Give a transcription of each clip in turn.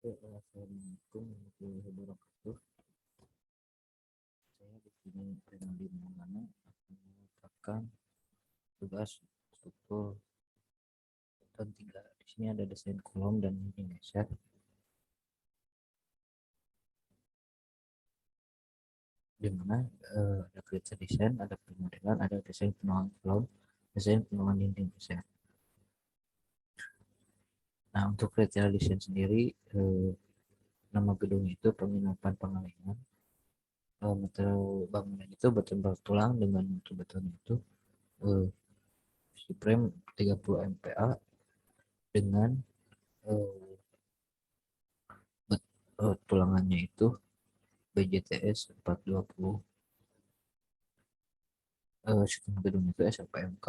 Assalamualaikum warahmatullahi wabarakatuh. Saya di sini Renaldi Maulana akan mengungkapkan tugas struktur dan tiga. Di sini ada desain kolom dan geser. Di mana ada kriteria desain, ada pemodelan, ada desain penualan kolom, desain penualan dinding geser. Nah, untuk kriteria desain sendiri, nama gedung itu penginapan pengalengan. Material bangunan itu beton bertulang dengan mutu beton itu frame 30 MPa dengan eh, tulangannya itu BJTS 420. Sistem gedung itu SLPMK.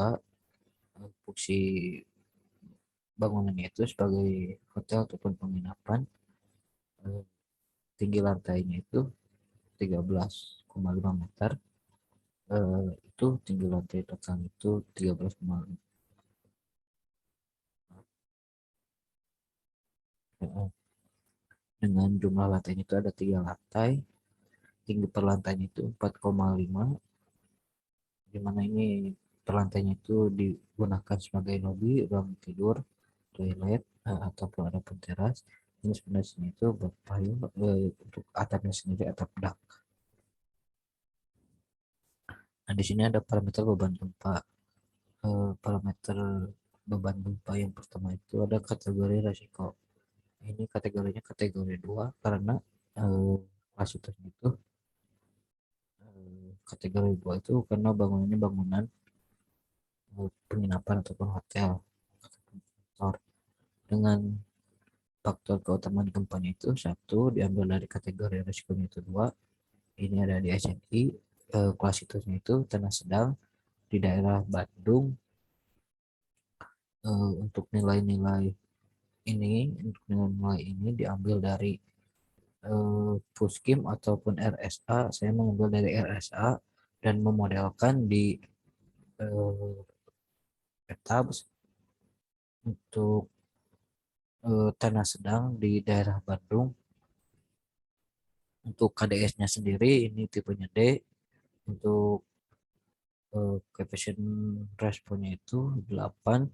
Fungsi bangunannya itu sebagai hotel ataupun penginapan. Eh, Tinggi lantainya itu 13,5 meter. Itu tinggi lantai total itu 13,5. Dengan jumlah lantainya itu ada 3 lantai. Tinggi per lantainya itu 4,5, di mana ini per lantainya itu digunakan sebagai lobby, ruang tidur, toilet, ataupun ada pun teras. Ini sebenarnya itu berpayung untuk atapnya sendiri, atap dak. Nah, di sini ada parameter beban gempa. Parameter beban gempa yang pertama itu ada kategori resiko. Ini kategorinya kategori 2 karena kapasitasnya itu kategori 2 itu karena bangunannya bangunan penginapan ataupun hotel dengan faktor keutamaan gempanya itu satu diambil dari kategori resikonya itu dua. Ini ada di SNI. Kelas itu tanah sedang di daerah Bandung. Untuk nilai-nilai ini diambil dari Puskim ataupun RSA. Saya mengambil dari RSA dan memodelkan di ETABS untuk tanah sedang di daerah Bandung. Untuk KDS-nya sendiri ini tipenya D. Untuk coefficient responnya itu 8.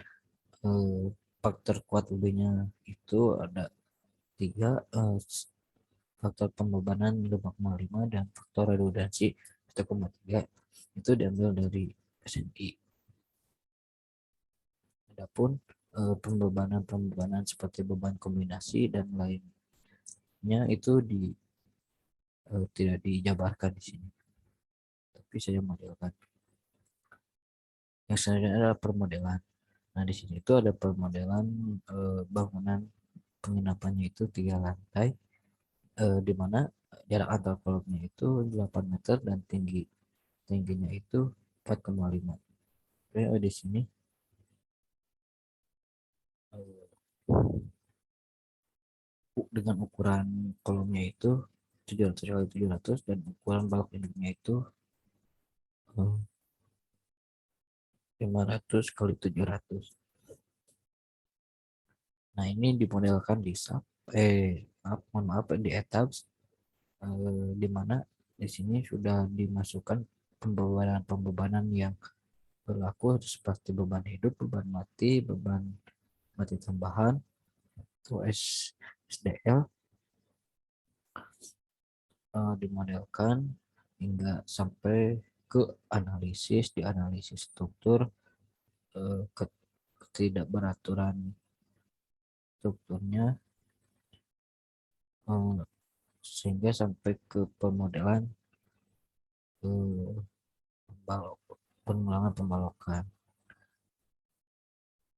eh, Faktor kuat lebihnya itu ada 3. Faktor pembebanan 5,5 dan faktor redundansi 1,3 itu diambil dari SNI. Adapun pembebanan seperti beban kombinasi dan lainnya itu tidak dijabarkan di sini, tapi saya modelkan. Yang selanjutnya adalah permodelan. Nah, di sini itu ada permodelan bangunan penginapannya itu 3 lantai, di mana jarak antar kolomnya itu 8 meter dan tingginya itu 4,5. Oke, di sini dengan ukuran kolomnya itu 700 kali 700 dan ukuran balok induknya itu 500 kali 700. Nah, ini dimodelkan di SAP, maaf, di ETABS, di mana di sini sudah dimasukkan pembebanan-pembebanan yang berlaku seperti beban hidup, beban mati, beban mati tambahan, atau SDL, dimodelkan hingga sampai ke dianalisis struktur, ketidakberaturan strukturnya, eh, sehingga sampai ke pemodelan balok, pengulangan pembalokan.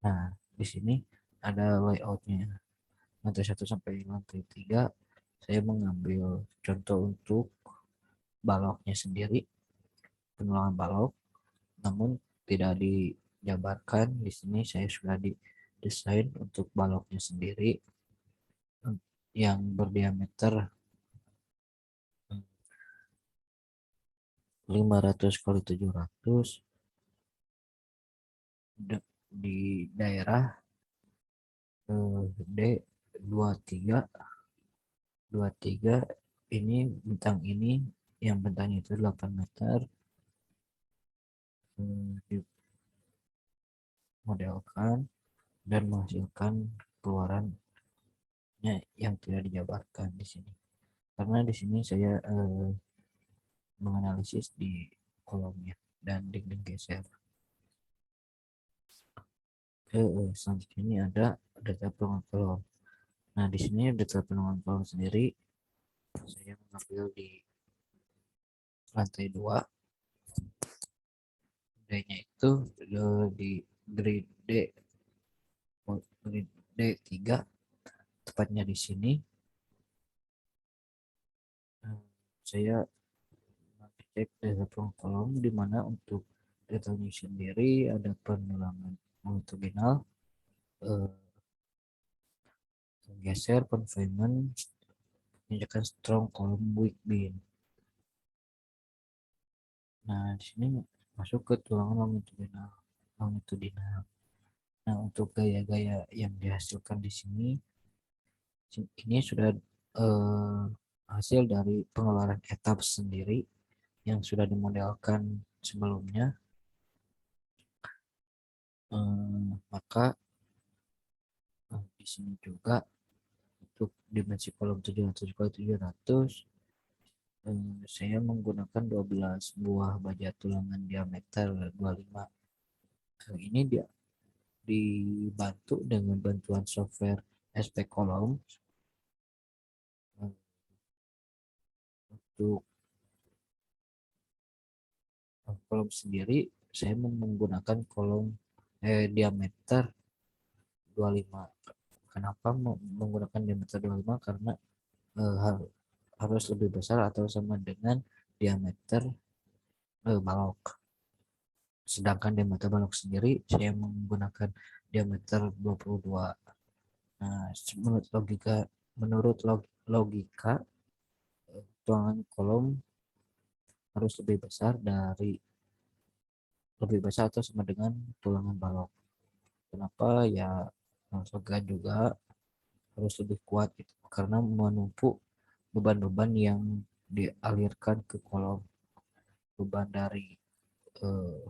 Nah, di sini ada layoutnya lantai 1 sampai lantai 3. Saya mengambil contoh untuk baloknya sendiri, pengulangan balok, namun tidak dijabarkan. Di sini saya sudah didesain untuk baloknya sendiri yang berdiameter 500 kali 700 di daerah D23 23 ini bentang ini, yang bentangnya itu 8 meter, dimodelkan dan menghasilkan keluarannya yang tidak dijabarkan di sini. Karena di sini saya menganalisis di kolomnya dan dinding geser. Selanjutnya ini ada data penurunan kolom. Nah, di sini data penurunan kolom sendiri saya mengambil di lantai 2. D-nya itu di grid D3, tepatnya di sini. Saya cek data penurunan kolom di mana untuk datanya sendiri ada penurunan longitudinal, geser, confinement, menunjukkan strong column weak beam. Nah, di sini masuk ke tulangan longitudinal. Nah, untuk gaya-gaya yang dihasilkan di sini, ini sudah hasil dari pengeluaran etap sendiri yang sudah dimodelkan sebelumnya. Maka di sini juga untuk dimensi kolom 700 x 700, saya menggunakan 12 buah baja tulangan diameter 25. Ini dia dibantu dengan bantuan software SP Kolom. Untuk kolom sendiri saya menggunakan kolom diameter 25. Kenapa menggunakan diameter 25? Karena harus lebih besar atau sama dengan diameter balok. Sedangkan diameter balok sendiri saya menggunakan diameter 22. Nah, menurut logika tuangan kolom harus lebih besar atau sama dengan tulangan balok. Kenapa? Ya, segan juga harus lebih kuat gitu, karena menumpuk beban-beban yang dialirkan ke kolom. Beban dari eh,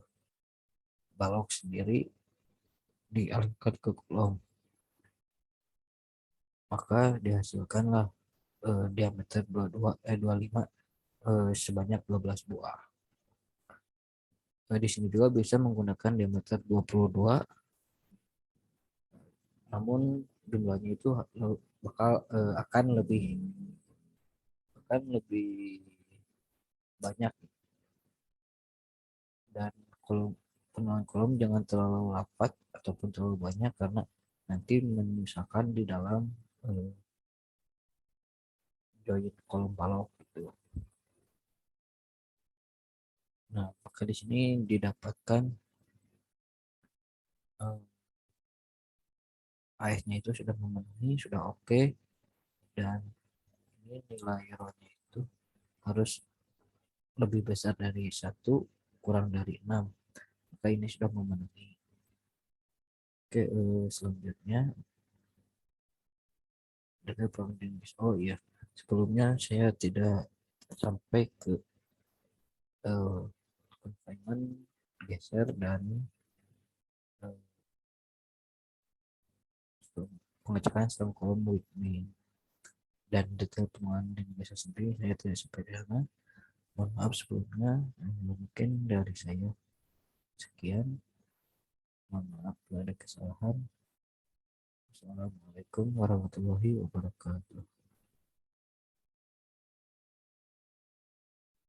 balok sendiri dialirkan ke kolom, maka dihasilkanlah diameter 25 sebanyak 12 buah. Di sini juga bisa menggunakan diameter 22, namun jumlahnya itu akan lebih banyak. Dan kolom penurunan kolom jangan terlalu rapat ataupun terlalu banyak, karena nanti menyusahkan di dalam join kolom balok gitu. Nah, maka di sini didapatkan AS-nya itu sudah memenuhi, sudah oke, dan ini nilai RO-nya itu harus lebih besar dari 1, kurang dari 6. Maka ini sudah memenuhi. Oke, selanjutnya dari problem. Oh iya, sebelumnya saya tidak sampai ke confinement, geser, dan pengecekan sistem kolom Whitney. Dan detail pengelolaan dan biasa sendiri saya tidak sampai di sana. Mohon maaf sebelumnya. Mungkin dari saya sekian. Mohon maaf kalau ada kesalahan. Assalamualaikum warahmatullahi wabarakatuh.